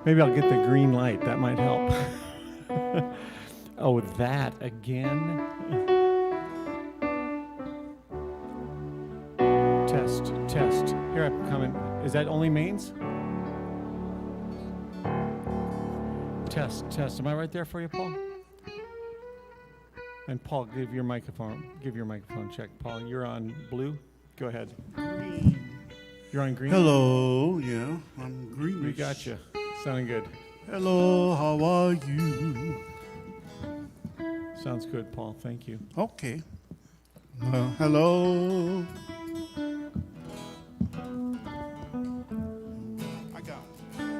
Maybe I'll get the green light. That might help. Oh, that again? Test, test. Here I'm coming. Is that only mains? Test, test. Am I right there for you, Paul? And Paul, give your microphone check. Paul, you're on blue. Go ahead. Green. You're on green? Hello, yeah, I'm green. We got you. Sounding good. Hello, how are you? Sounds good, Paul. Thank you. Okay. Hello. I got it.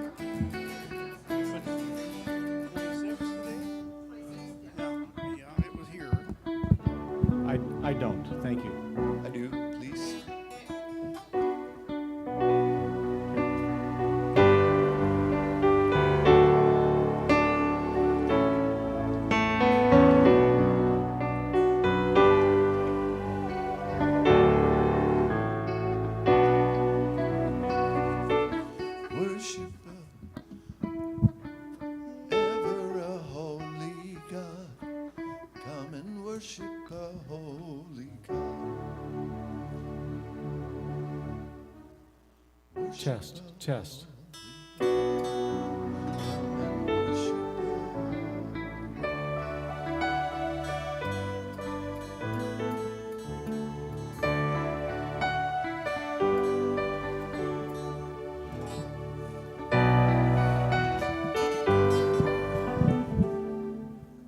26 today? Yeah, it was here. I don't. Thank you. I do, please. Worship ever a holy God. Come and worship a holy God. Test, test. Come and worship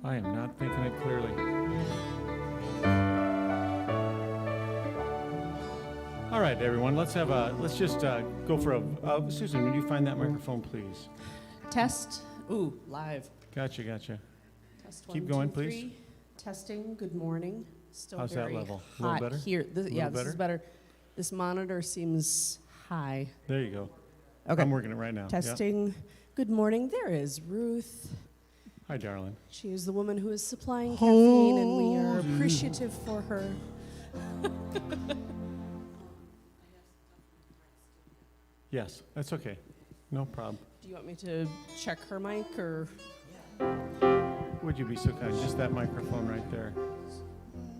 I am not thinking it clearly. All right, everyone. Let's just go for a. Susan, would you find that microphone, please? Test. Ooh, live. Gotcha, gotcha. Test Keep one, going, two, please. three. Testing. Good morning. Still How's that very level? A little hot better? here. This, Little yeah, this better? is better. This monitor seems high. There you go. Okay. I'm working it right now. Yep. Testing. Good morning. There is Ruth. Hi, darling. She is the woman who is supplying caffeine, and we are appreciative for her. Yes, that's okay. No problem. Do you want me to check her mic or? Would you be so kind? Just that microphone right there.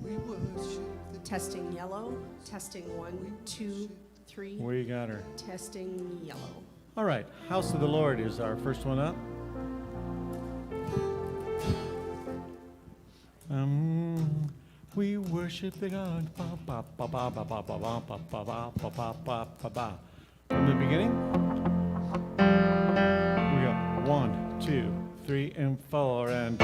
we worship Testing yellow. Testing 1, 2, 3. We got her. Testing yellow. All right. House of the Lord is our first one up. We worship the God. Ba, ba, ba, ba, ba, ba, ba, ba, ba, ba, ba, ba, ba, ba, ba. From the beginning. We go 1, 2, 3, and 4, and.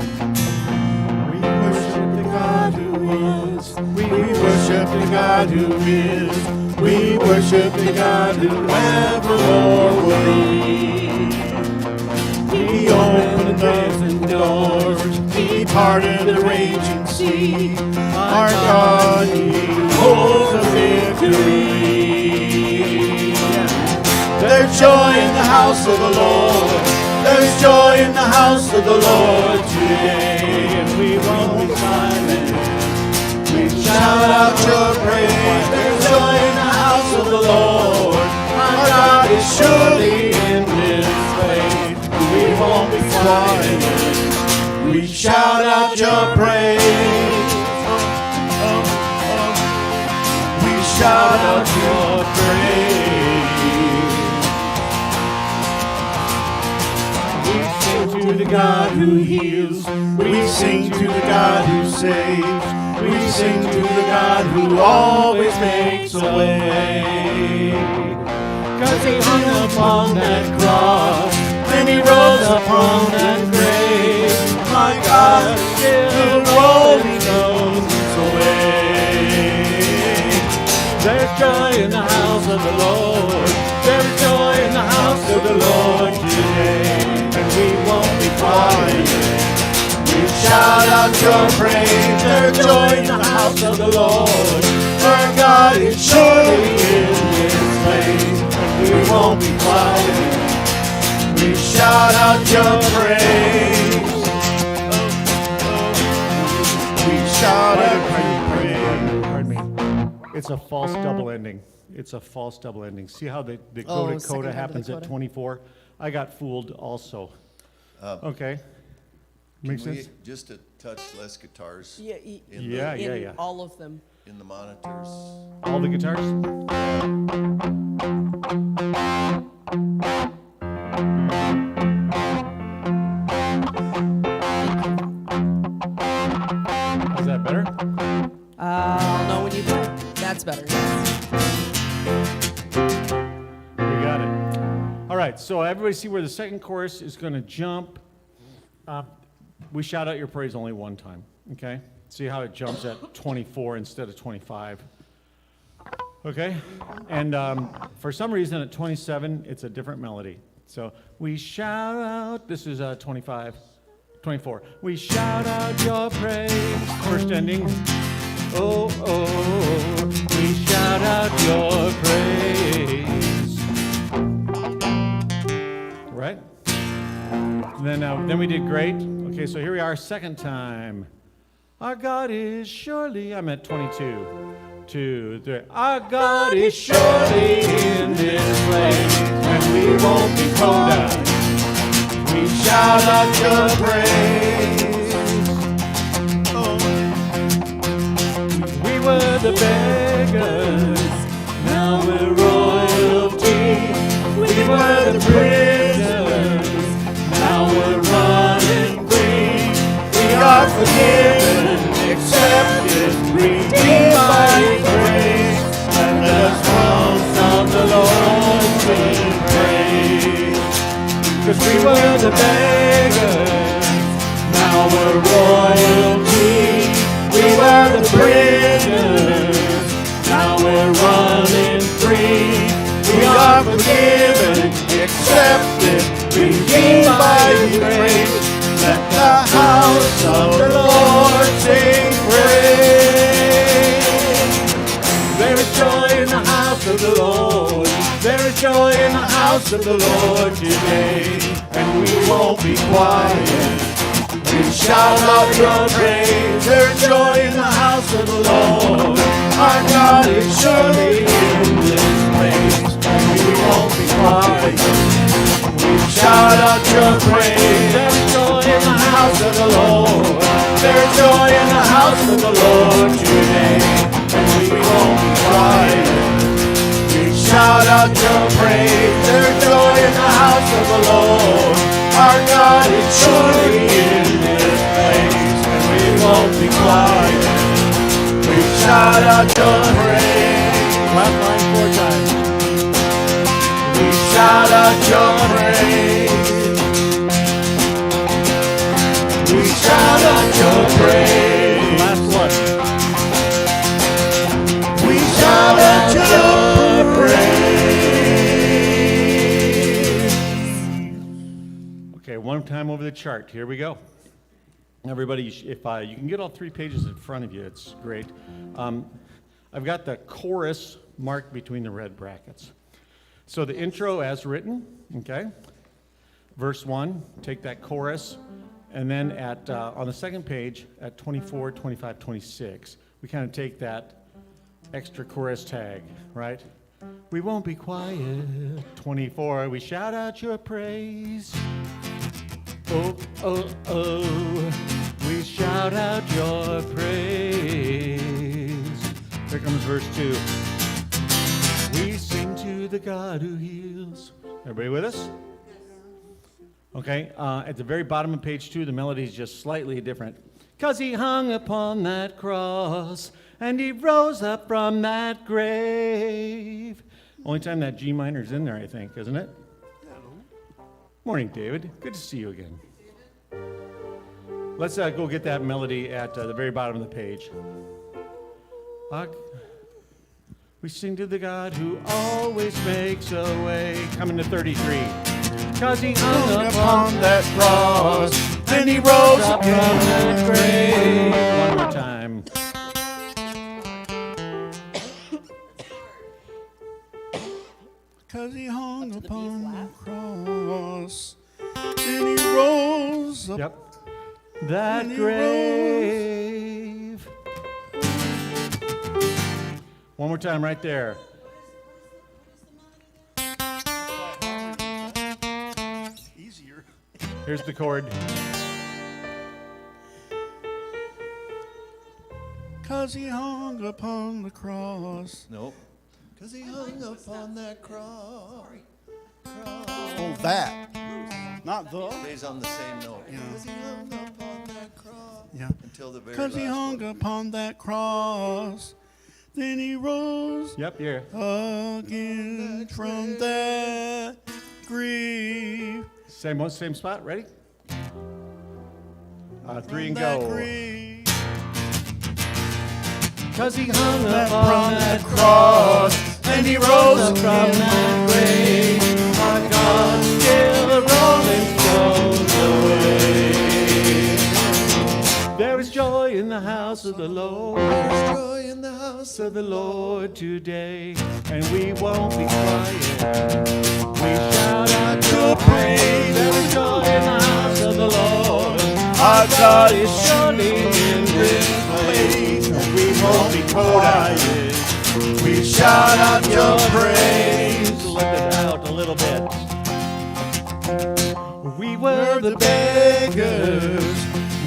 We worship the God who is. We worship the God who is. We worship the God who evermore will be. He opened the prison doors. He parted the raging sea. Our God, He holds the victory. There's joy in the house of the Lord. There's joy in the house of the Lord today. And we won't be silent. We shout out your praise. There's joy in the house of the Lord. Our God is surely in this place. We won't be quiet. We shout out your praise. We shout out your praise. We sing to the God who heals. We sing to the God who saves. We sing to the God who always makes a way. 'Cause He hung upon that cross, and He rose upon that grave. My God still rolling those away. There's joy in the house of the Lord. There's joy in the house of the Lord today. And we won't be quiet. out your praise. There's joy in the house of the Lord. Our God is surely in this place. We won't be quiet. We shout out your praise. We shout out praise. Pardon me. It's a false double ending. It's a false double ending. See how the Oh, coda second half of happens the at coda. 24? I got fooled also. Okay. Makes Can we sense? just a touch less guitars Yeah, in, Yeah, the, yeah, yeah. all of them. in the monitors? All the guitars? Is that better? I'll know when you play. That's better. You got it. All right, so everybody see where the second chorus is going to jump. We shout out your praise only one time, okay? See how it jumps at 24 instead of 25. Okay? And for some reason at 27, it's a different melody. So we shout out, this is 25, 24. We shout out your praise. First ending. Oh, oh, we shout out your praise. Right? And then we did great. Okay, so here we are, second time. Our God is surely, I'm at 22. 2, 3. Our God is surely in this place, and we won't be quiet. We shout out your praise. Oh. We were the beggars, now we're royalty. We were the prisoners, now we're running free. We are forgiven, accepted, redeemed by grace, and the songs of the Lord sing praise. 'Cause we were the beggars, now we're royalty. We were the prisoners, now we're running free. We are forgiven, accepted, redeemed by grace. Let the house of the Lord sing praise. There is joy in the house of the Lord. There is joy in the house of the Lord today, and we won't be quiet. We shout out your praise. There's joy in the house of the Lord. Our God is surely in this place, and we won't be quiet. We shout out your praise. There's joy in the house of the Lord. There's joy in the house of the Lord today, and we won't be quiet. We shout out your praise. There's joy in the house of the Lord. Our God is surely in this place, and we won't be quiet. We shout out your praise. Last line 4 times. We shout out your praise. We shout out your praise. Last one. We shout out your praise. Okay, one time over the chart. Here we go. Everybody, if you can get all 3 pages in front of you, it's great. I've got the chorus marked between the red brackets. So the intro as written, okay? Verse 1, take that chorus, and then at on the second page at 24, 25, 26, we kind of take that extra chorus tag, right? We won't be quiet. 24, we shout out your praise. Oh, oh, oh, we shout out your praise. Here comes verse 2. We sing to the God who heals. Everybody with us? Okay, at the very bottom of page 2, the melody is just slightly different. 'Cause he hung upon that cross, and he rose up from that grave. Only time that G minor's in there, I think, isn't it? Morning, David. Good to see you again. Let's go get that melody at the very bottom of the page. We sing to the God who always makes a way. Coming to 33. 'Cause he hung upon that cross, Then he rose up from again. the grave. One more time. 'Cause he hung upon the cross. Then he rose up. Yep. That When he grave. One more time right there. Easier. Here's the chord. 'Cause he hung upon the cross. Nope. Because he hung upon that cross. Oh, that. Not the. Stays on the same note. Yeah. Because he hung upon that cross. Yeah. Until the very 'Cause he last hung one. upon that cross. Then he rose Yep, here. again from that grave. Same spot. Ready? 3 and That go. grave. 'Cause he hung That upon from that that cross. And he rose up from again. that grave. Our God still rolling stones away. There is joy in the house of the Lord. There's joy in the house To the Lord today, and we won't be quiet. We shout out your praise. There is joy in the house of the Lord. Our God is Surely in this place, and we won't be quiet. We shout out your praise. Let it out a little bit. We were the beggars,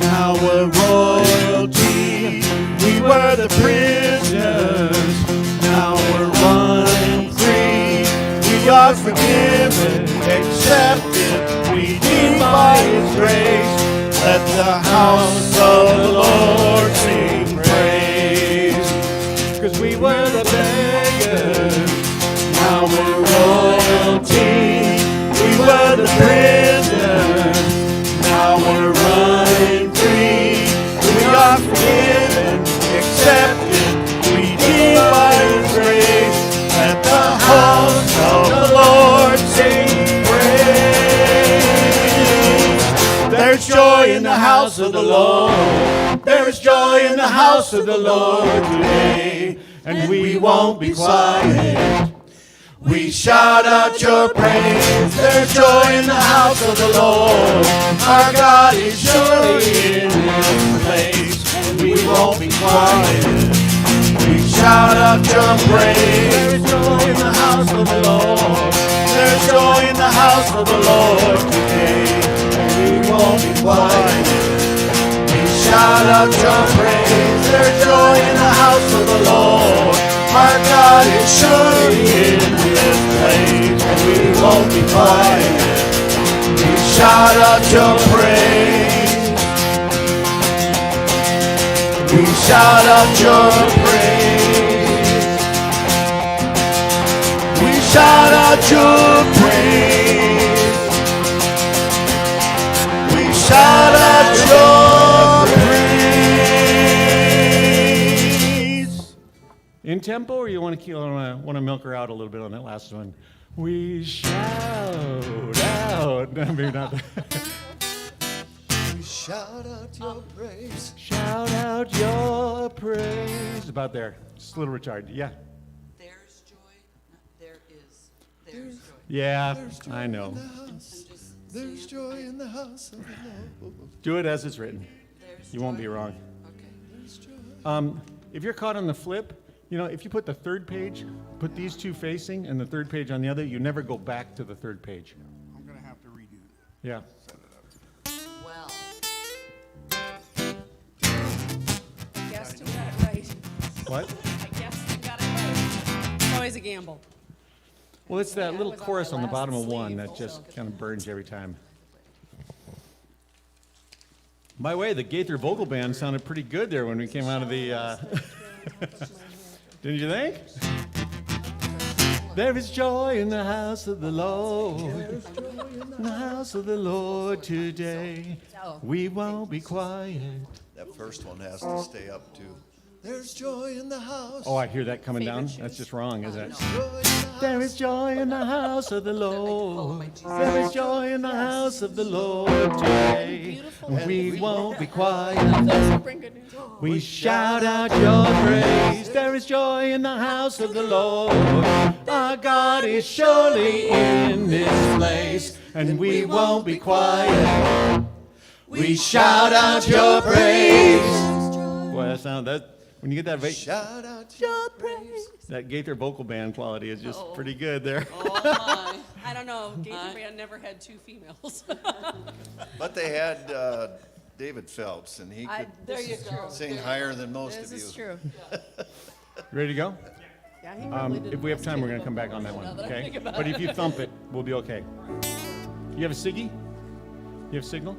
Now we're royalty. We were the prisoners. Now we're running free. We are forgiven, accepted, redeemed by His grace. Let the house of the Lord sing praise. 'cause we were the beggars. Now we're royalty. We were the prisoners. Now we're running free. We are forgiven, accepted, redeemed by His grace. Let the house of the Lord sing praise. There's joy in the house of the Lord. There is joy in the house of the Lord today, and we won't be quiet. We shout out your praise. There's joy in the house of the Lord. Our God is surely in this place, and we won't be quiet. We shout out your praise. There's joy in the house of the Lord. There's joy in the house of the Lord today, and we won't be quiet. We shout out your praise. There's joy in the house of the Lord. Our God is surely in this place, and we won't be quiet. We shout out your praise. We shout out your praise. We shout out your praise. We shout out your praise. In tempo, or you want to milk her out a little bit on that last one? We shout out. No, maybe not. We shout out your praise. Shout out your praise. About there. Just a little retarded. Yeah. There's joy, not there is. There's joy. Yeah, There's joy I know. in the house. There's joy in the house of the Lord. Do it as it's written. There's You won't joy. be wrong. Okay. There's joy. If you're caught on the flip, if you put the third page, put these two facing and the third page on the other, you never go back to the third page. I'm going to have to redo that. Yeah. Well, I guessed you got it right. What? I guessed you got it right. It's always a gamble. Well, it's that little was on chorus my on the last bottom of one sleeve that also. just kind of burns every time. By the way, the Gaither Vocal Band sounded pretty good there when we came out of the. Didn't you think? There is joy in the house of the Lord. In the house of the Lord today. We won't be quiet. That first one has to stay up too. There's joy in the house. Oh, I hear that coming down. That's just wrong, isn't it? Joy in the house. There is joy in the house of the Lord. There is joy in the house of the Lord today. We won't be quiet. We shout out your praise. There is joy in the house of the Lord. Our God is surely in this place, and we won't be quiet. We shout out your praise. Boy, that when you get that Shout out your praise. that Gaither vocal band quality is just pretty good there. Oh, my. I don't know. Gaither Band never had two females. But they had David Phelps, and he could There you go. sing higher than most This of you. is true. Ready to go? Yeah, he really did. If we have time, we're going to come back on that one, okay? But if you thump it, we'll be okay. You have a Siggy? You have signal?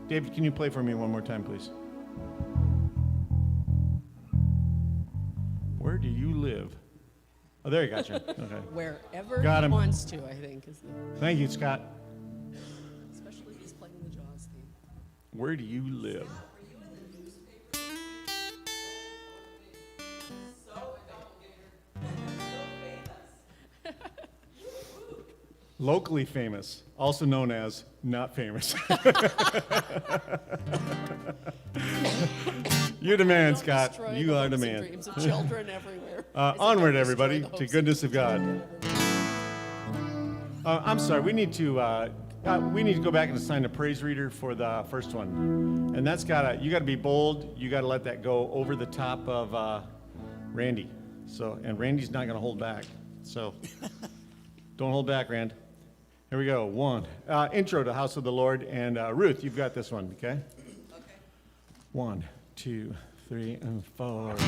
David, can you play for me one more time, please? Where do you live? Oh, there you got you. Okay. Wherever Got he him. wants to, I think. Is the, Thank you, Scott. especially if he's playing the Jaws theme. Where do you live? Locally famous, also known as not famous. You're the man, Scott. Destroy You the are the hopes and man. dreams of children everywhere. Onward, Destroy everybody, the to hopes goodness of and God. dreams everywhere. I'm sorry. We need to go back and assign a praise reader for the first one, and that's you got to be bold. You got to let that go over the top of Randy. So, and Randy's not going to hold back. So, don't hold back, Rand. Here we go. One intro to House of the Lord, and Ruth, you've got this one, okay? Okay. 1, 2, 3, and 4. It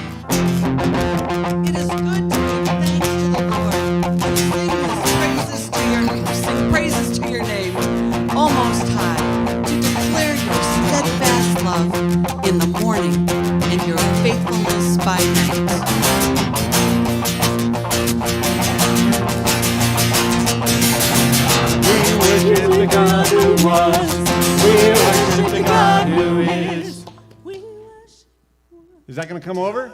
is good to give thanks to the Lord. Sing praises to your name, O Most High, to declare your steadfast love in the morning and your faithfulness by night. We worship the God who was. We worship the God who is. Is that going to come over?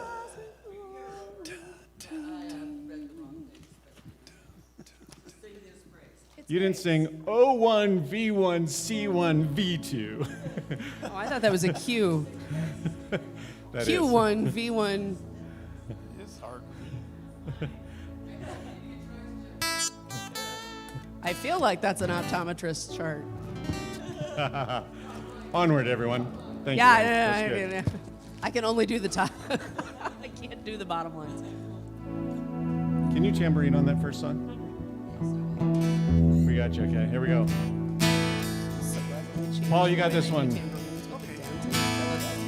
You didn't sing O1, V1, C1, V2. Oh, I thought that was a Q. That is. Q1, V1. It's hard. I feel like that's an optometrist chart. Onward, everyone. Thank you. Yeah, That's good. I can only do the top. I can't do the bottom lines. Can you tambourine on that first song? We got you. Okay, here we go. Paul, you got this one.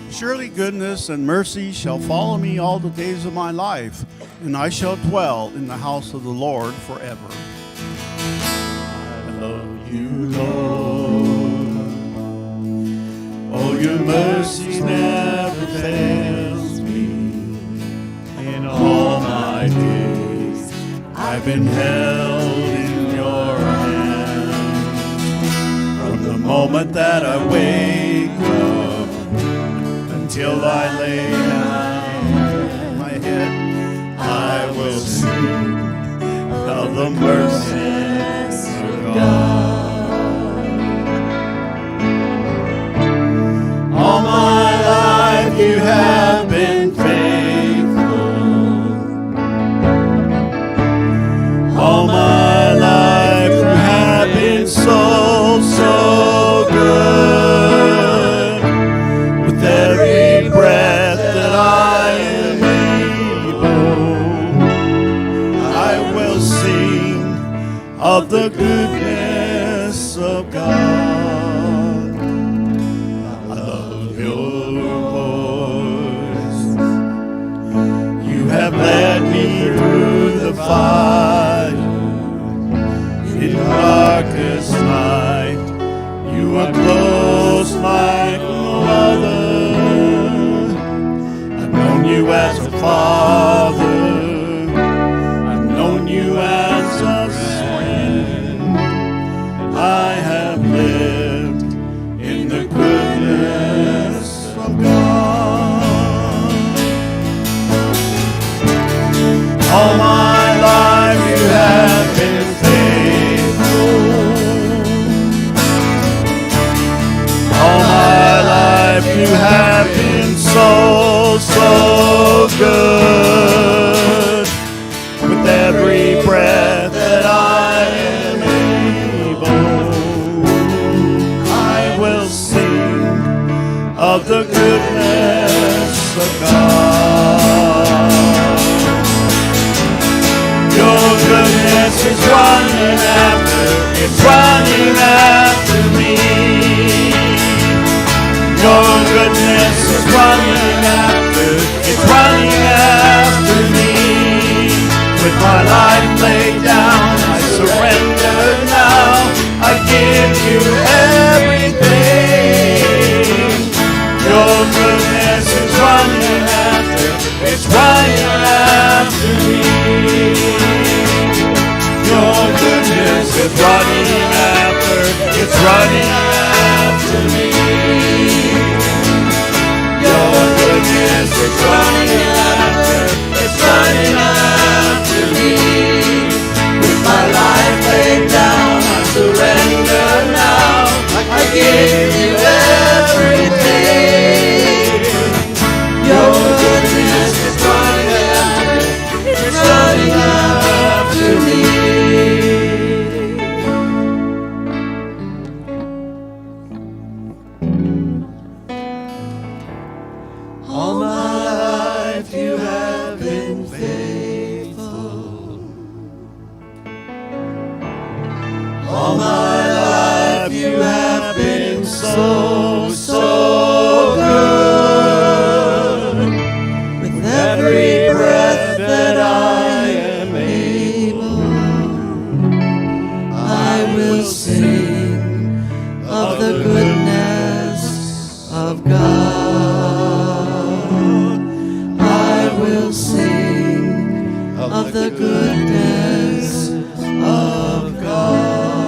Surely goodness and mercy shall follow me all the days of my life, and I shall dwell in the house of the Lord forever. I love you, Lord. Oh, your mercy never fails me. In all my days, I've been held in your hand. From the moment that I wake up until I lay down my head, I will sing of the mercies of God. All my life you have been faithful. All my life you have been so, so good. With every breath that I am able, I will sing of the goodness of God. I love your voice. You have led me through the fire. In darkest night, you are close like no other. I've known you as a father. I've known you as of the goodness of God. Your goodness is running after, it's running after me. Your goodness is running after, it's running after me. With my life laid down, I surrender now. I give you everything. Your goodness is running after, it's running after me. Your goodness is running after, it's running after me. Your goodness is running after, it's running after me. With my life laid down, I surrender now. I give you everything. Your goodness is running after, it's running after me. All my life you have been faithful. All my life you have been so, so good. With every breath that I am able, I will sing of the goodness of God. I will sing of the goodness of God.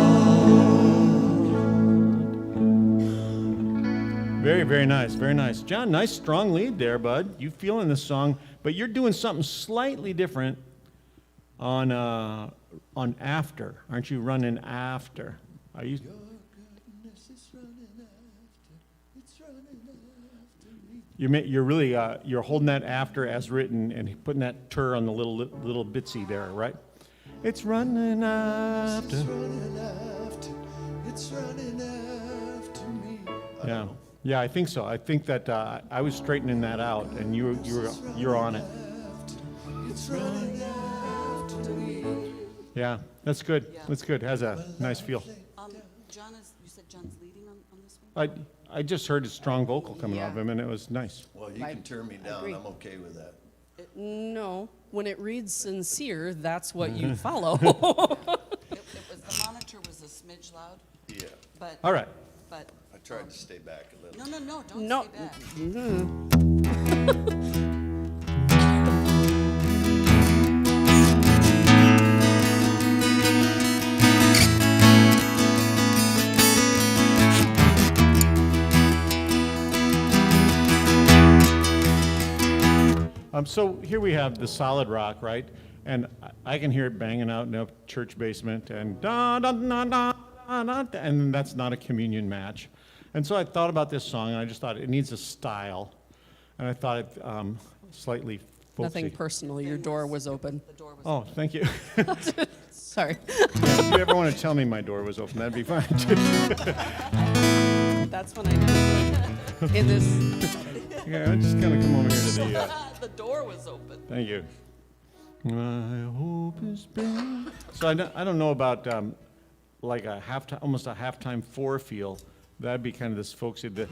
Very, very nice, very nice. John, nice strong lead there, bud. You feeling the song, but you're doing something slightly different on after. Aren't you running after? Are you? You're really you're holding that after as written and putting that tur on the little bitsy there, right? It's running after. It's running after, it's running after me. Yeah, yeah, I think so. I think that I was straightening that out, and you're on it. It's running after me. Yeah, that's good. Yeah. That's good. Has a nice feel. John you said John's leading on this one? I just heard a strong vocal coming out of Yeah. him, and it was nice. Well, you can turn me down, agree. I'm okay with that. No, when it reads sincere, that's what you follow. It was, the monitor was a smidge loud, Yeah, but, All right. but, I tried to stay back a little. no, don't No. stay back. So here we have the solid rock, right? And I can hear it banging out in a church basement, and da da da da da da, and that's not a communion match. And so I thought about this song, and I just thought it needs a style, and I thought it slightly folksy. Nothing personal. Your door was open. The door was Oh, thank you. Sorry. If you ever want to tell me my door was open, that'd be fine too. That's when I knew. In this. Yeah, I'm just gonna come over here to the. the door was open. Thank you. My hope is big. So I don't know about like a halftime, almost a halftime four feel. That'd be kind of this folksy. Oh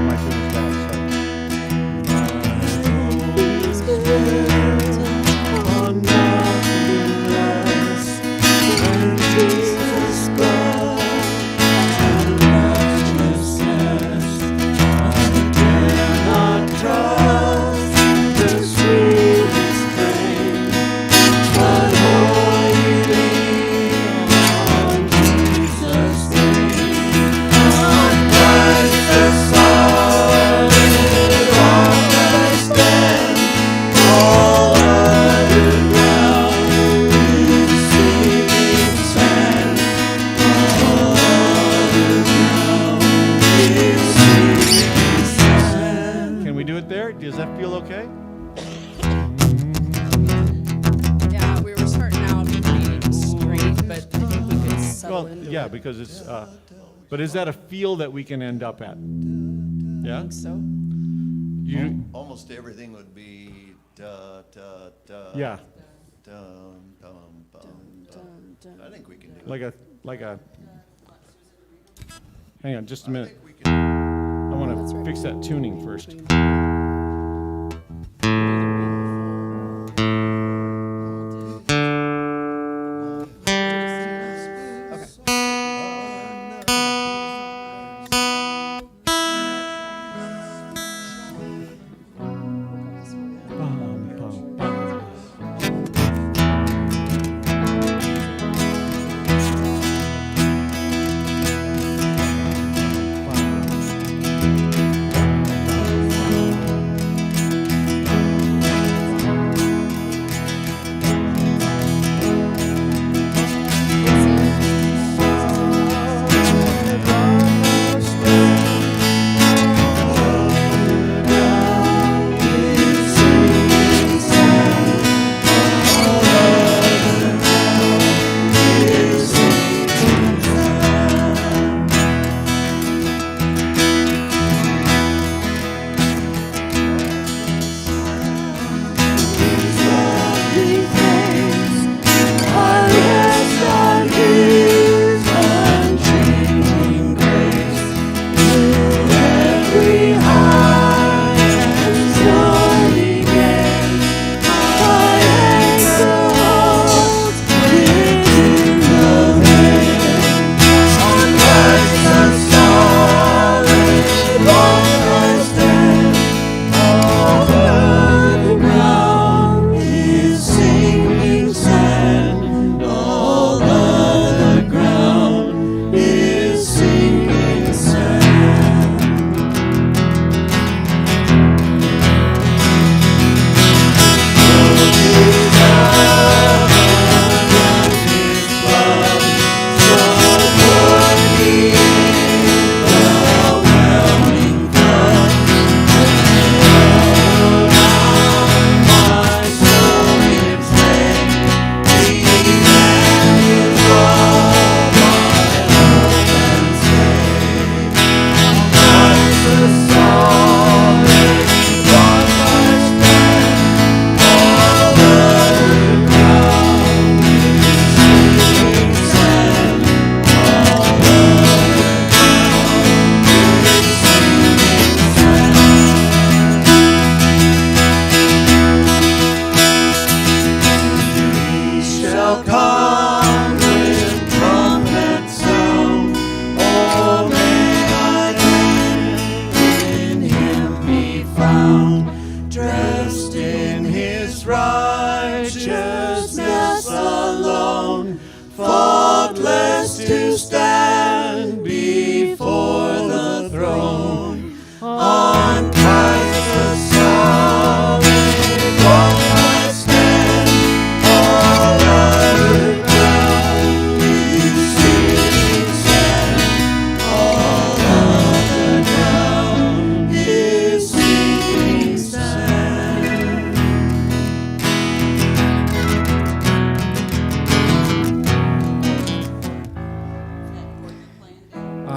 my goodness, Can we do it there? Does that feel okay? Yeah, we were starting out pretty straight, but I think we could settle Well, into yeah, it. because it's But is that a feel that we can end up at? Yeah? So, You, Almost everything would be da, da, da. yeah, Dum, dum, bum, dum. I think we can do it. like a, hang on just a I minute. think we can. I want That's to right. fix that tuning first. Bum, bum, bum.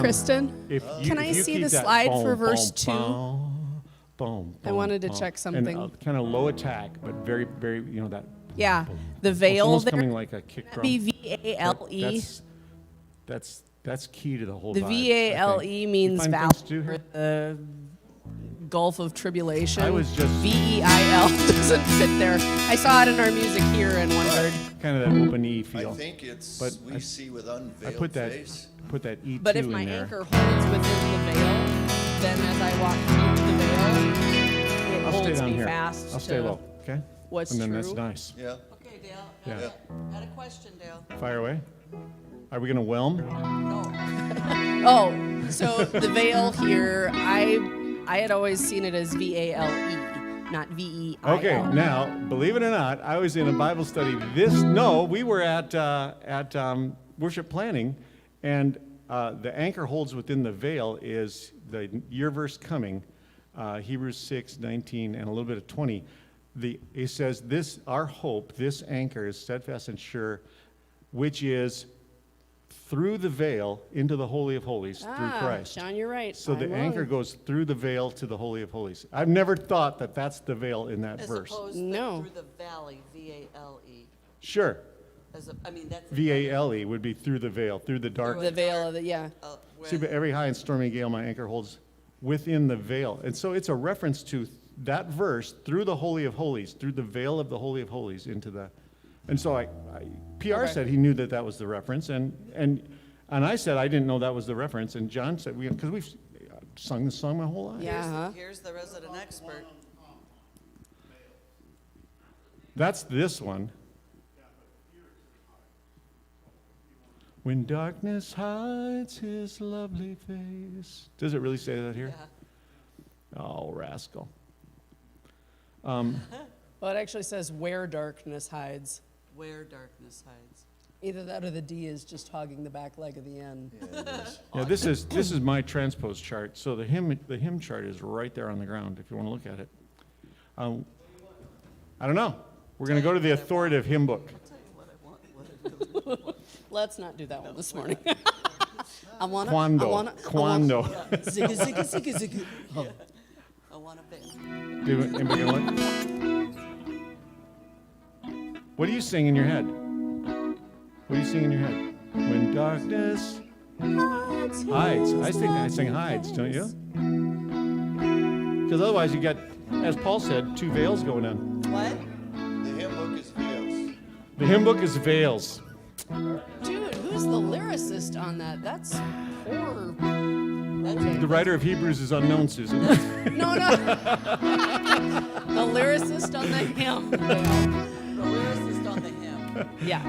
Kristen, can I see the slide for verse 2? I wanted to check something. Kind of low attack, but very, very, that. Yeah, the It's veil almost there. coming like a kick drum. Be V-A-L-E. That's key to the whole The vibe, I V-A-L-E think. means You find valley things to do or here? the Gulf of Tribulation. I was just- V-E-I-L doesn't fit there. I saw it in our music here and wondered. Kind of that open E I feel. think it's, But we I- see with I unveiled put that face. E2 But if in my there. anchor holds within the veil, then as I walk through the veil, it I'll stay holds down me here. fast I'll stay to low, okay? what's And then that's true. nice. Yeah. Okay, Dale. Yeah. Got a question, Dale. Fire away. Are we gonna whelm? No. Oh, so the veil here, I had always seen it as V-A-L-E, not V-E-I-L. Okay, now, believe it or not, I was in a Bible study we were at worship planning, and the anchor holds within the veil is the year verse coming, Hebrews 6:19 and a little bit of 20. It says, this, our hope, this anchor is steadfast and sure, which is through the veil into the Holy of Holies through Christ. Sean, you're right. So the I'm anchor wrong. goes through the veil to the Holy of Holies. I've never thought that that's the veil in that As verse. opposed to No. through the valley, V-A-L-E. Sure. I mean, that's. V-A-L-E would be through the veil, through the dark. The veil of the, yeah. See, but every high and stormy gale my anchor holds within the veil. And so it's a reference to that verse through the Holy of Holies, through the veil of the Holy of Holies into the, and so PR Okay. said he knew that was the reference, and I said I didn't know that was the reference, and John said, because we've sung this song my whole life. Yeah. Uh-huh. Here's the resident expert. That's this one. When darkness hides his lovely face. Does it really say that here? Yeah. Oh, rascal. Well, it actually says where darkness hides. Where darkness hides. Either that or the D is just hogging the back leg of the N. Yeah, this is my transpose chart. So the hymn chart is right there on the ground if you want to look at it. I don't know. We're going to go to the authoritative hymn book. I'll tell you what I want, what I really want. Let's not do that one this morning. I wanna. Quando. Zigga, zigga, zigga, zigga. Oh. I want a veil. Anybody gonna look? What do you sing in your head? What do you sing in your head? When darkness hides. I think I sing hides, don't you? Because otherwise you got, as Paul said, two veils going on. What? The hymn book is veils. The hymn book is veils. Dude, who's the lyricist on that? That's horror. The writer of Hebrews is unknown, Susan. No, no. The lyricist on the hymn. The lyricist on the hymn. Yeah.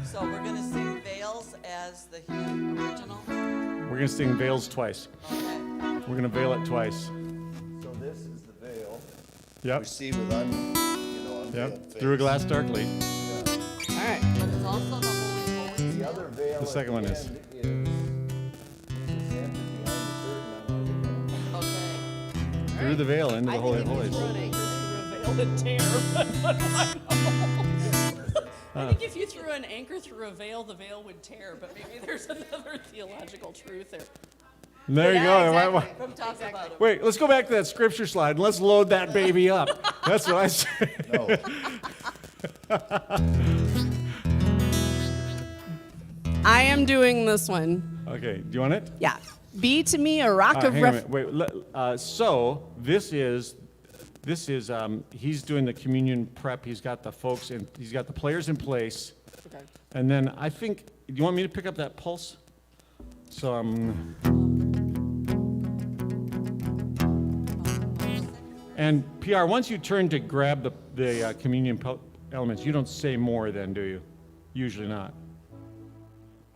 So we're going to sing Veils as the hymn original? We're going to sing veils twice. Okay. We're going to veil it twice. So this is the veil. Yep. We see with unveiled Yep. face. Through a glass darkly. All right. But it's also the Holy Holies. The other veil. The second at one the is. end Okay. Through the veil into the Holy of Holies. I think if you threw an anchor through a veil, the veil would tear, but maybe there's another theological truth there. There you go. Exactly. From top to bottom. Wait, let's go back to that scripture slide and let's load that baby up. That's what I say. No. I am doing this one. Okay, do you want it? Yeah. Be to me a rock of Hang on a refuge. minute. Wait, so this is he's doing the communion prep. He's got the folks and he's got the players in place. Okay. And then I think, do you want me to pick up that pulse? So and PR, once you turn to grab the communion elements, you don't say more then, do you? Usually not.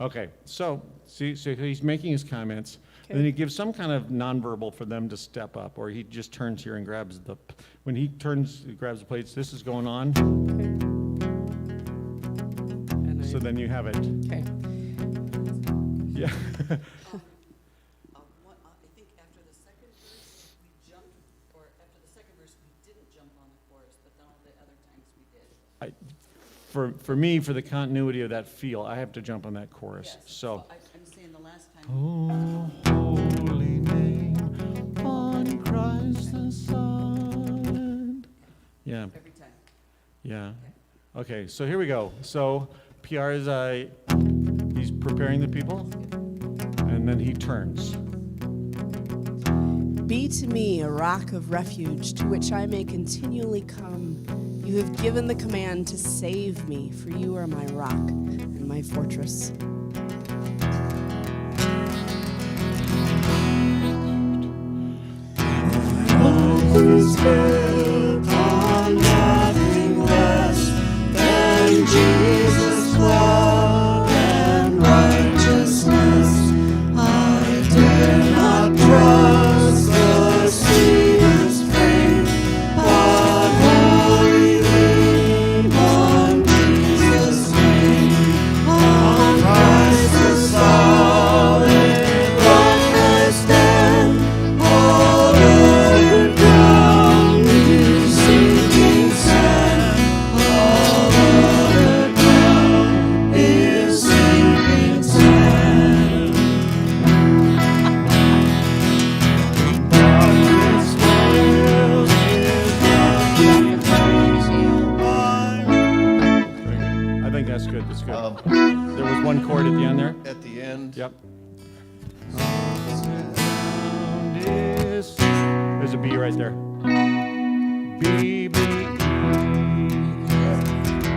Okay, so see, so he's making his comments, and then he gives some kind of nonverbal for them to step up, or he just turns here and grabs when he turns, he grabs the plates, this is going on, And so then you have it. okay. Yeah. I think after the second verse, we jumped, or after the second verse, we didn't jump on the chorus, but then all the other times we did. For me, for the continuity of that feel, I have to jump on that chorus. Yes. So, I'm saying the last time. oh, holy name on Christ the Son. Yeah, Every time. yeah. Okay, so here we go. So PR is he's preparing the people, and then he turns. Be to me a rock of refuge to which I may continually come. You have given the command to save me, for you are my rock and my fortress. On Yep. There's a B right there. B, B, E.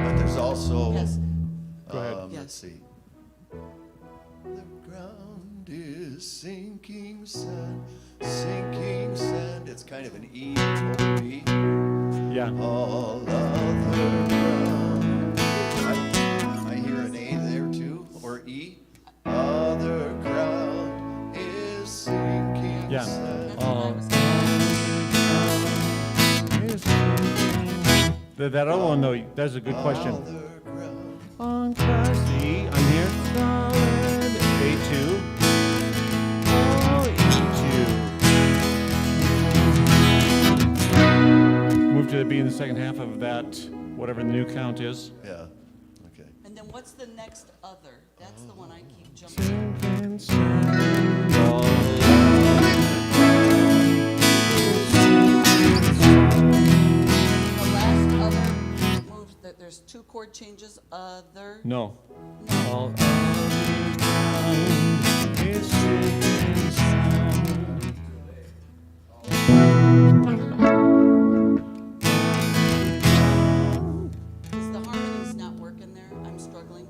But there's also, Yes. Go ahead. let's see. The ground is sinking sand, sinking sand. It's kind of an E over B. Yeah. All other ground. I hear an A there too, or E. Other ground is sinking Yeah. sand. That other one, though, that's a good question. Other ground. On class E, I'm here. Solid. A2. Oh, E2. Move to the B in the second half of that, whatever the new count is. Yeah, okay. And then what's the next other? That's the one I keep jumping. Sinking sand, all The last other moves, there's two chord changes, other. No. No. All is sinking sand. Is the harmonies not working there? I'm struggling.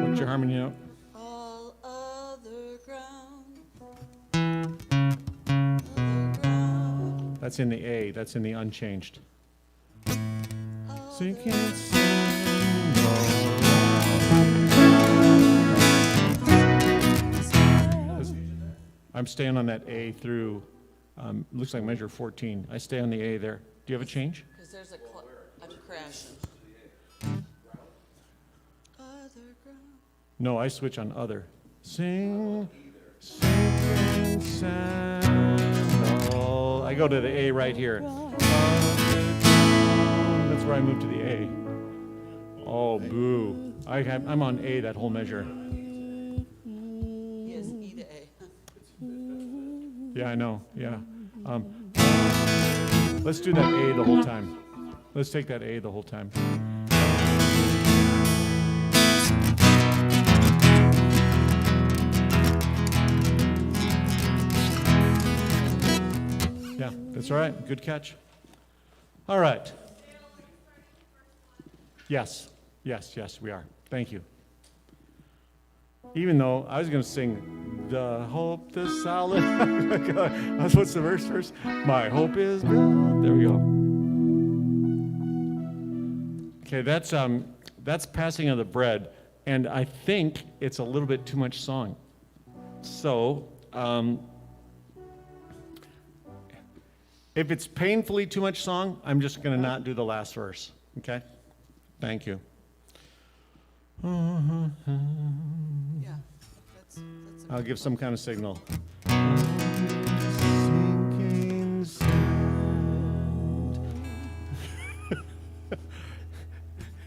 What's your harmony note? All other ground. Other ground. That's in the A. That's in the unchanged. Other Sinking sand. I'm staying on that A through, looks like measure 14. I stay on the A there. Do you have a change? Because there's a, I'm crashing. Other ground. No, I switch on other. Sing, sinking sand. Oh, I go to the A right here. That's where I move to the A. Oh, boo. I'm on A that whole measure. Yes, E to A. Yeah, I know. Yeah. Let's do that A the whole time. Let's take that A the whole time. Yeah, that's all right. Good catch. All right. Yes, we are. Thank you. Even though I was going to sing, the hope, the solid. What's the verse first? My hope is built. There we go. Okay, that's passing of the bread, and I think it's a little bit too much song. So, if it's painfully too much song, I'm just going to not do the last verse. Okay? Thank you. Yeah. That's I'll give some kind of signal. Sinking sand.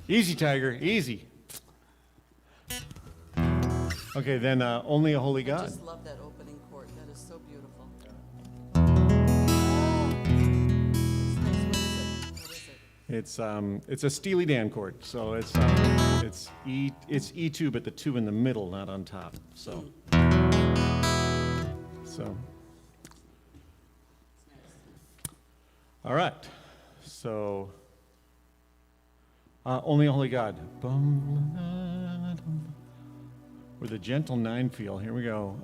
Easy, Tiger, easy. Okay, then only a holy I God. just love that opening chord. That is so beautiful. What is it? It's a Steely Dan chord, so it's E2, but the 2 in the middle, not on top. So all right. So only a holy God. With a gentle 9 feel. Here we go.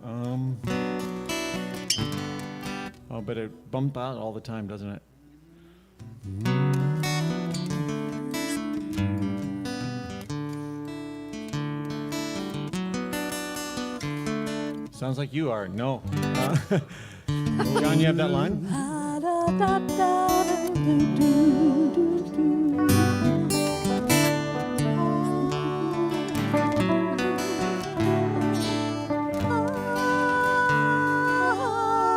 Oh, but it bumps out all the time, doesn't it? Sounds like you are. No. John, you have that line?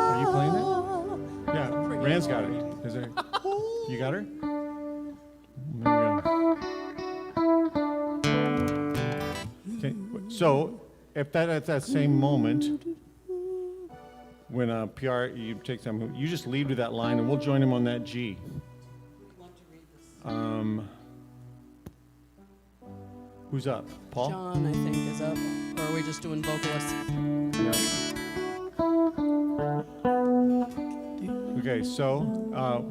Are you playing that? Yeah, Rand's got it. Is there? You got her? There we go. Okay, so if that at that same moment, when PR, you take them, you just lead with that line, and we'll join him on that G. I'd love to read this. Who's up? Paul? John, I think, is up. Or are we just doing vocalists? Yeah. Okay, so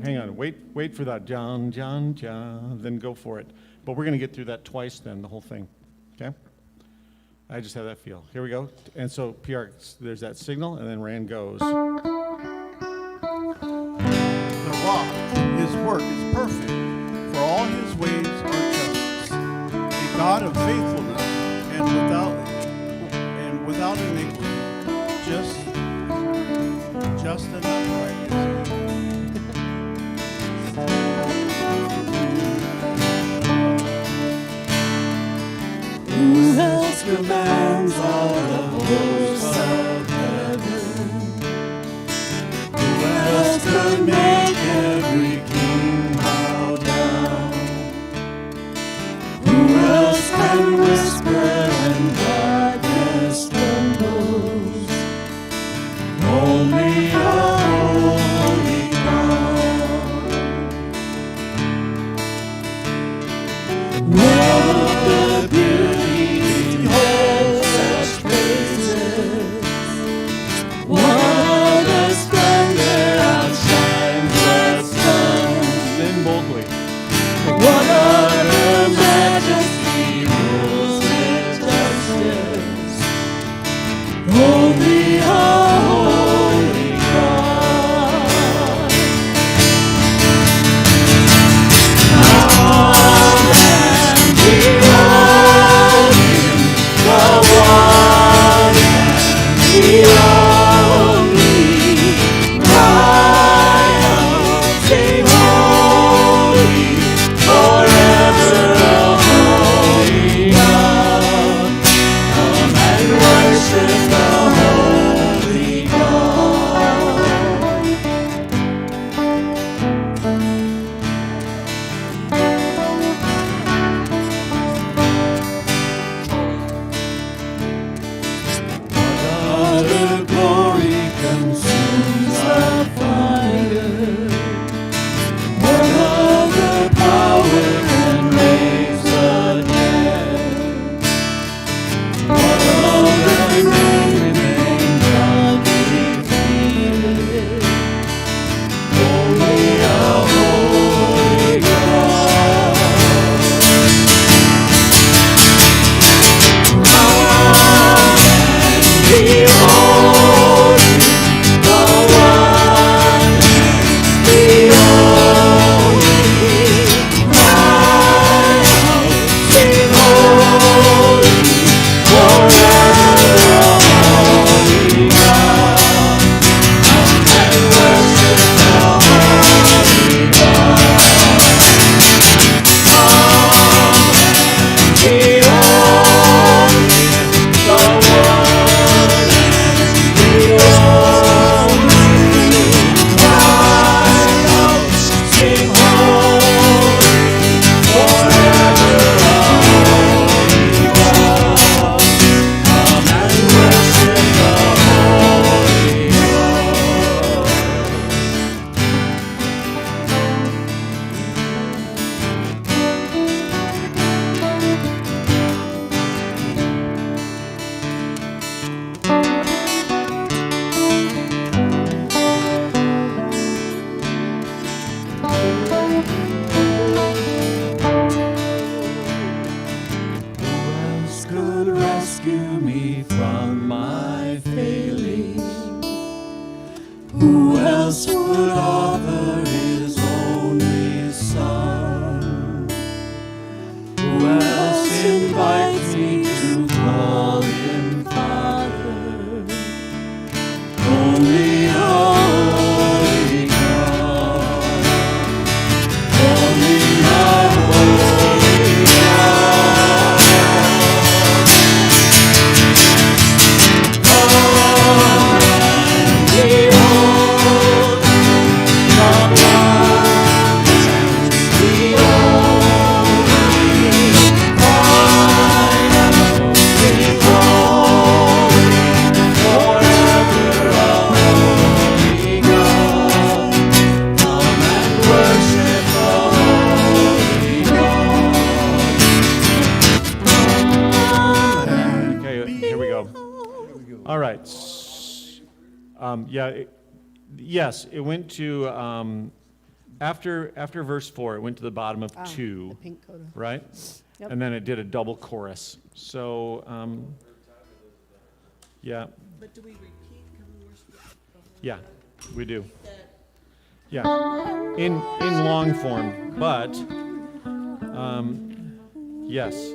hang on. Wait for that. John, John, John. Then go for it. But we're going to get through that twice then, the whole thing. Okay? I just have that feel. Here we go. And so PR, there's that signal, and then Rand goes. The rock, his work is perfect, for all his ways are justice. A God of faithfulness and without iniquity, just and upright is he. Who else commands all the hosts of heaven? Who else could make every king bow down? Who else can whisper and darkness trembles? Only a holy God. What of the beauty behold such praises? What of the splendor outshines the sun? Then boldly. What of the majesty rules with justice? Only a holy God. Come and behold Him, the one and the only. Cry out, sing holy, forever a holy God. Come and worship the holy God. What other glory consumes the fire? What other power can raise the dead? What other name remains undefeated? Only a holy God. Come and behold Him, the one and the only. Cry out, sing holy, forever a holy God. Come and worship the holy God. Come and behold Him, the one and the only. Cry out, sing holy, forever a holy God. Come and worship the holy God. Who else could rescue me from my failing? Who else would offer his only son? Who else invites me to call him Father? Only a holy God. Only a holy God. Come and behold Him, the All right. Yes, it went to, after verse 4, it went to the bottom of The 2, pink coda. right? Yep. And then it did a double chorus. So, yeah, But do we repeat? Can we worship? yeah, we do. Yeah, in long form, but, yes.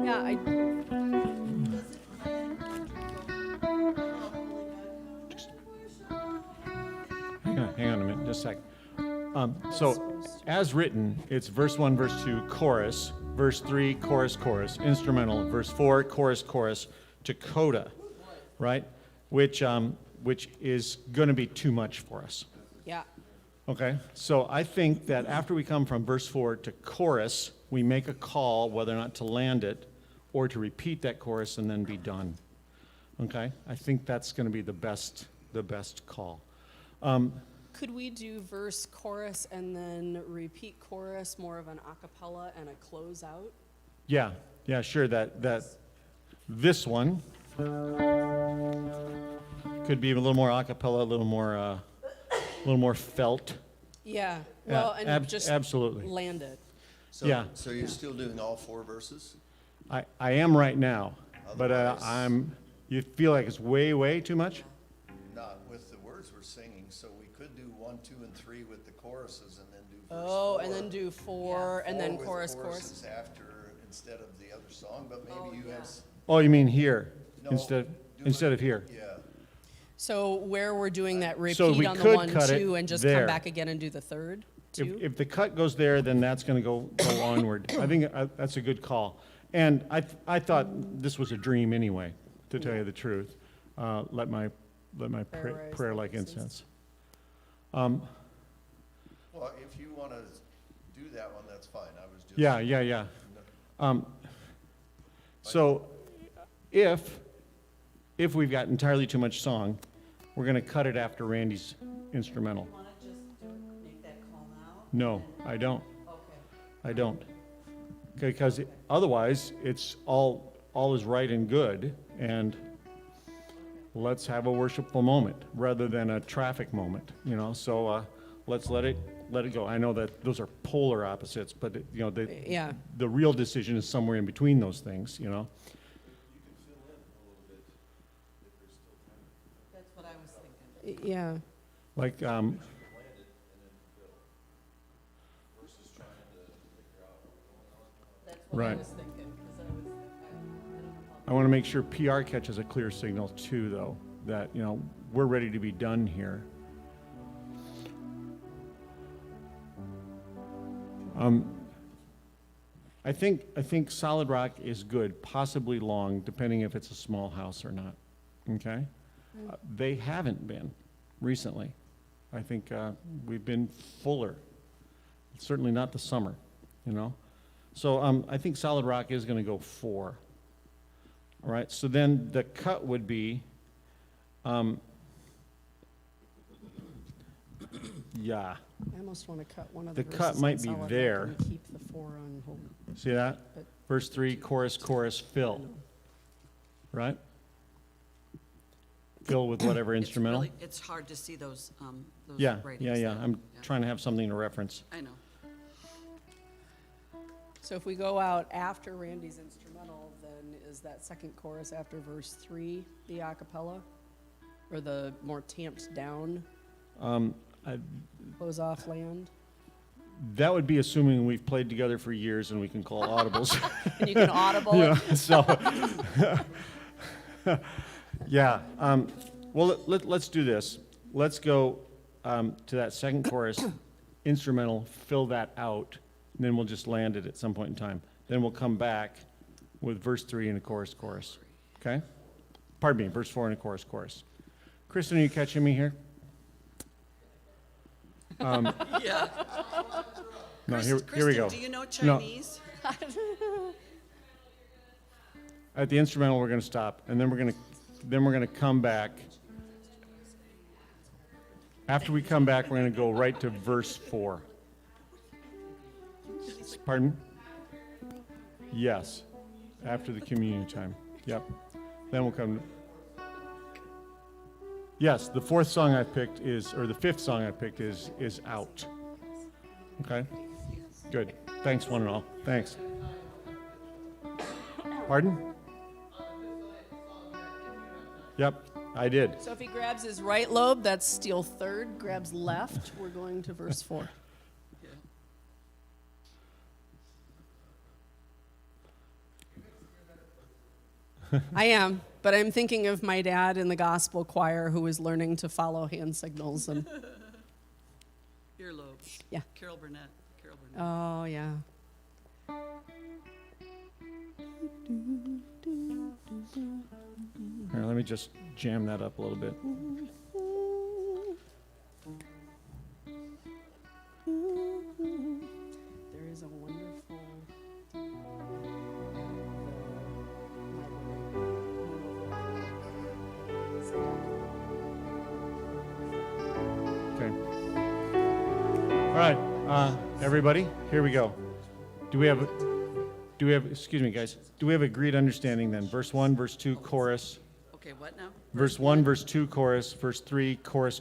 Yeah, I, Hang on a minute, just a sec. So, as written, it's verse 1, verse 2, chorus, verse 3, chorus, chorus, instrumental, verse 4, chorus, chorus, to coda, right? Which is going to be too much for us. yeah. Okay, so I think that after we come from verse 4 to chorus, we make a call whether or not to land it or to repeat that chorus and then be done. Okay, I think that's going to be the best call. Could we do verse, chorus, and then repeat chorus, more of an a cappella and a closeout? Yeah, sure. That this one could be a little more a cappella, a little more felt. Yeah, well, Yeah, and just absolutely. land it. So, Yeah. So you're still doing all 4 verses? I am right now, but Otherwise- you feel like it's way too much? Not with the words we're singing, so we could do 1, 2, and 3 with the choruses and then do verse 4. Oh, and then do 4, and then with chorus, chorus. choruses after, instead of the other song, but maybe you have, Oh, you mean here No, instead do it- of here? yeah. So where we're doing that So repeat we on the could 1, cut it 2, and just there. come back again and do the third, too? If the cut goes there, then that's going to go onward. I think that's a good call. And I thought this was a dream anyway, to tell you the truth. Let my Prayer rise prayer like like incense. incense. Well, if you want to do that one, that's fine. I was just. Yeah. So if we've got entirely too much song, we're going to cut it after Randy's instrumental. Want to just make that call now? No, I don't. Okay. I don't. Because otherwise, it's all is right and good, and let's have a worshipful moment rather than a traffic moment, you know? So let's let it go. I know that those are polar opposites, but Yeah. the real decision is somewhere in between those things, you know? That's what I was thinking. Yeah. Like, That's what I Right. was thinking, because I don't know I want to make sure PR catches a clear signal too, though, that, we're ready to be done here. I think Solid Rock is good, possibly long, depending if it's a small house or not, okay? They haven't been recently. I think we've been fuller, certainly not the summer, you know? So I think Solid Rock is going to go 4. All right, so then the cut would be, yeah, I almost want to cut one of The the cut verses might on be solid rock there. and keep the 4 on hold. see that? But- Verse 3, chorus, chorus, fill, right? Fill with whatever It's instrumental. really- It's hard to see those Yeah, ratings. yeah, there. I'm trying to have something to reference. I know. So if we go out after Randy's instrumental, then is that second chorus after verse 3 the a cappella? Or the more tamped down, I- close off land? That would be assuming we've played together for years and we can call audibles. And you can audible Yeah, it? so, yeah, well, let's do this. Let's go to that second chorus, instrumental, fill that out, and then we'll just land it at some point in time. Then we'll come back with verse 3 and a chorus, okay? pardon me, verse 4 and a chorus. Kristen, are you catching me here? Yeah. No, Kristen, here we go. do you know No. Chinese? At the instrumental, we're going to stop, and then we're going to come back. After we come back, we're going to go right to verse 4. Pardon? Yes, after the communion time. Yep. Then we'll come. Yes, the fifth song I picked is Out. Okay? Good. Thanks, one and all. Thanks. Pardon? Yep, I did. So if he grabs his right lobe, that's steel third. Grabs left, we're going to verse 4. I am, but I'm thinking of my dad in the gospel choir who was learning to follow hand signals and Earlobes. Yeah. Carol Burnett. oh yeah. Here, let me just jam that up a little bit. There is a wonderful Okay. All right, everybody, here we go. Do we have, excuse me, guys, do we have agreed understanding then? Verse 1, verse 2, chorus. Okay, what now? Verse 1, verse 2, chorus. Verse 3, chorus,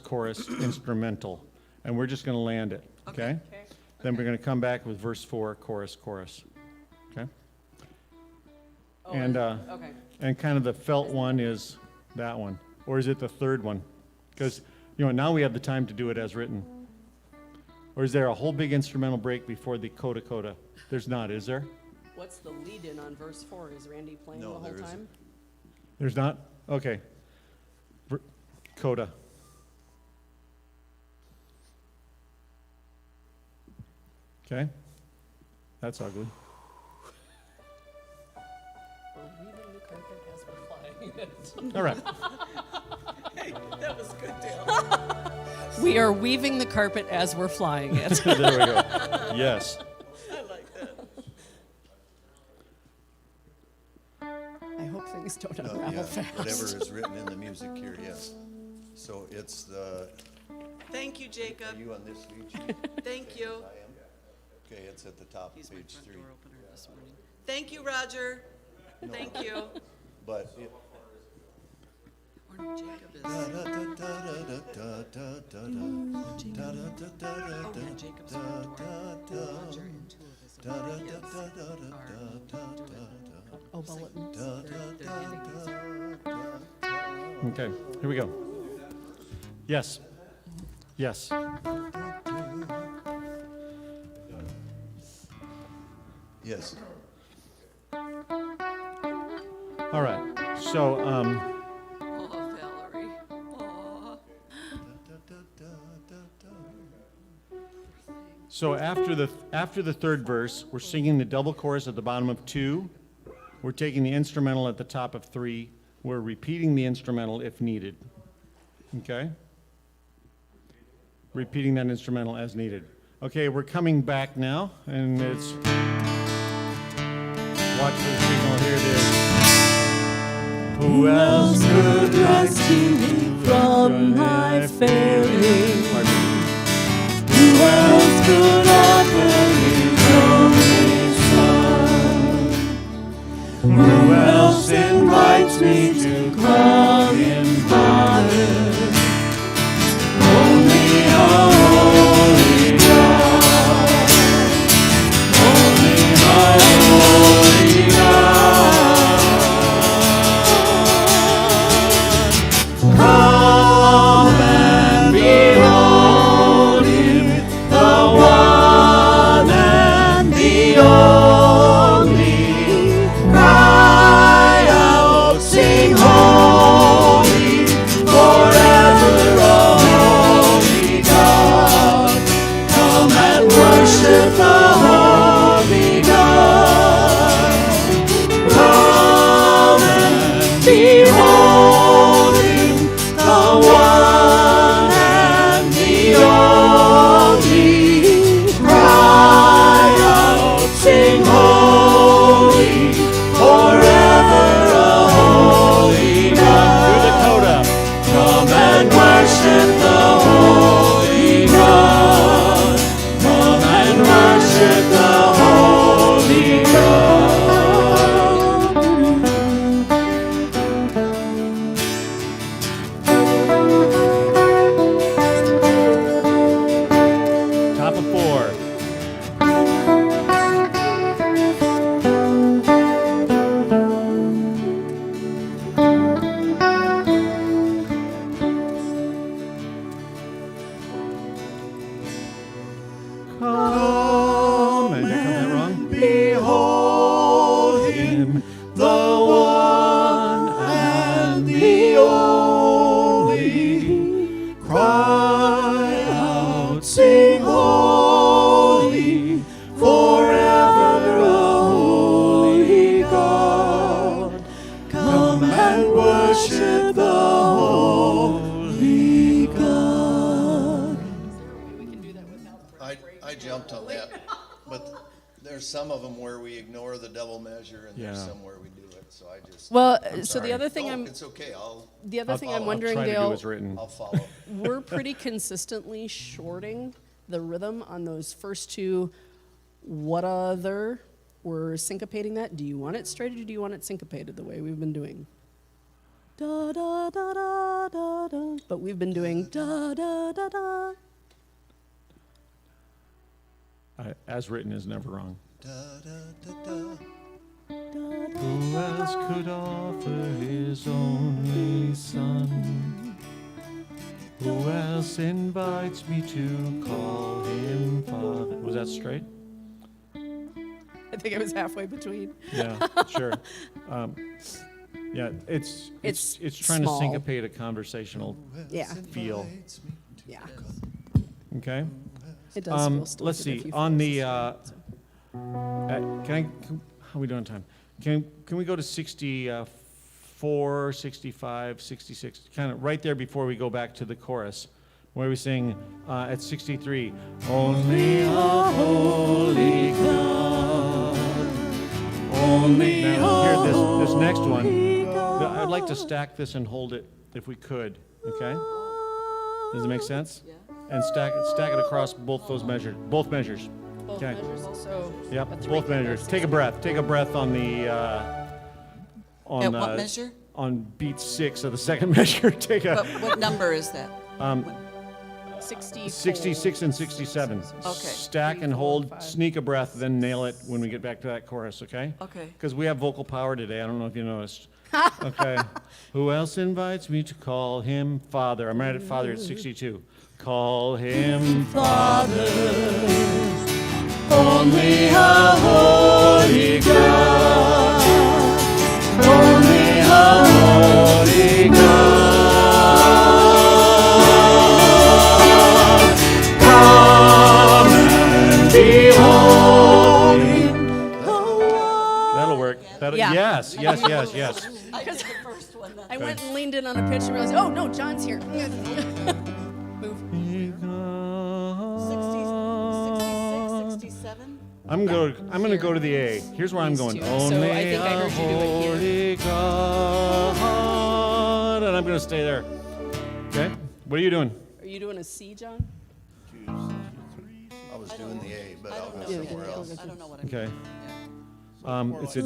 instrumental. And we're just going to land it, okay? Then we're going to come back with verse 4, chorus. Okay? And okay. and kind of the felt one is that one. Or is it the third one? Because, now we have the time to do it as written. Or is there a whole big instrumental break before the coda coda? There's not, is there? What's the lead in on verse 4? Is Randy playing No, the whole there time? isn't. There's not? Okay. Coda. Okay. That's ugly. We're weaving the carpet as we're flying it. All right. That was good, Dale. We are weaving the carpet as we're flying it. There we go. Yes. I like that. I hope things don't No, unravel yeah, fast. whatever is written in the music here, yes. So it's the, Thank you, are Jacob. you on this page? Thank you. I am? Okay, it's at the top He's of my page front 3. door opener this morning. Thank you, Roger. Thank you. But it, Or no, Jacob is. da, Oh, da, da, da, da, da, da, da, da, da, da, da, yeah, Jacob's front door. Roger and two of his da, da, kids da, da, da, are da, da, da, Oh, bulletins. they're handicapped. Okay. Here we go. Yes. Yes. yes. All right. So, Oh, Valerie. Oh. so after the third verse, we're singing the double chorus at the bottom of 2. We're taking the instrumental at the top of 3. We're repeating the instrumental if needed. Okay? Repeating that instrumental as needed. Okay, we're coming back now, and it's watch for the signal. Here it is. Who else could rescue me from my failing? Pardon me. Who else could offer his only son? Who else invites me to call him Father? Only a holy God. Only my holy God. Come and behold him, the one and the only. Cry out, sing holy. and worship the Holy God. I jumped on that, but there's some of them where we ignore the double measure, and there's Yeah. some where we do it, so I just. Well, I'm so the sorry. other thing No, I'm It's okay, I'll I'm wondering, Try to do Dale, what's written. follow. we're pretty consistently shorting the rhythm on those first two. What other? We're syncopating that. Do you want it straight or do you want it syncopated the way we've been doing? Da da da da da da. But we've been doing da da da da. As written is never wrong. Da, da, da, da. Who else could offer his only son? Who else invites me to call him Father? Was that straight? I think I was halfway between. Yeah, sure. Yeah, it's trying small. to syncopate a conversational Yeah, feel. yeah. Okay. It does feel Let's stilted see. if you On force the it. how are we doing on time? Can we go to 64, 65, 66? Kind of right there before we go back to the chorus, where we sing at 63. Only a holy God. Only now here this next one. I'd like to stack this and hold it if we could. Okay. Does it make sense? Yeah. And stack it across both measures. Both Okay. measures also. Yep, a both 3/4, measures. Take a breath. Take a breath on the on At what measure? on beat 6 of the second measure. Take a What number is that? 64. 66 and 67. Okay. Stack 3, and 4, hold, 5. sneak a breath, then nail it when we get back to that chorus, okay? Okay. Because we have vocal power today. I don't know if you noticed. Okay. Who else invites me to call him Father? I'm right at Father at 62. Call him Father. Only a holy God. Only a holy God. Come and behold him. That'll work. Yeah. Yes. I did the first one. I went and leaned in on a pitch and realized, oh no, John's here. Move. 66, 67? I'm gonna go to the A. Here's where I'm These going. two. So Only I think I heard you do it a holy God, and I'm gonna stay there. Okay. What are you doing? Are you doing a C, John? I was doing the A, but I I'll don't go know. Yeah, somewhere okay. else. I don't know what I'm Okay. doing. It's a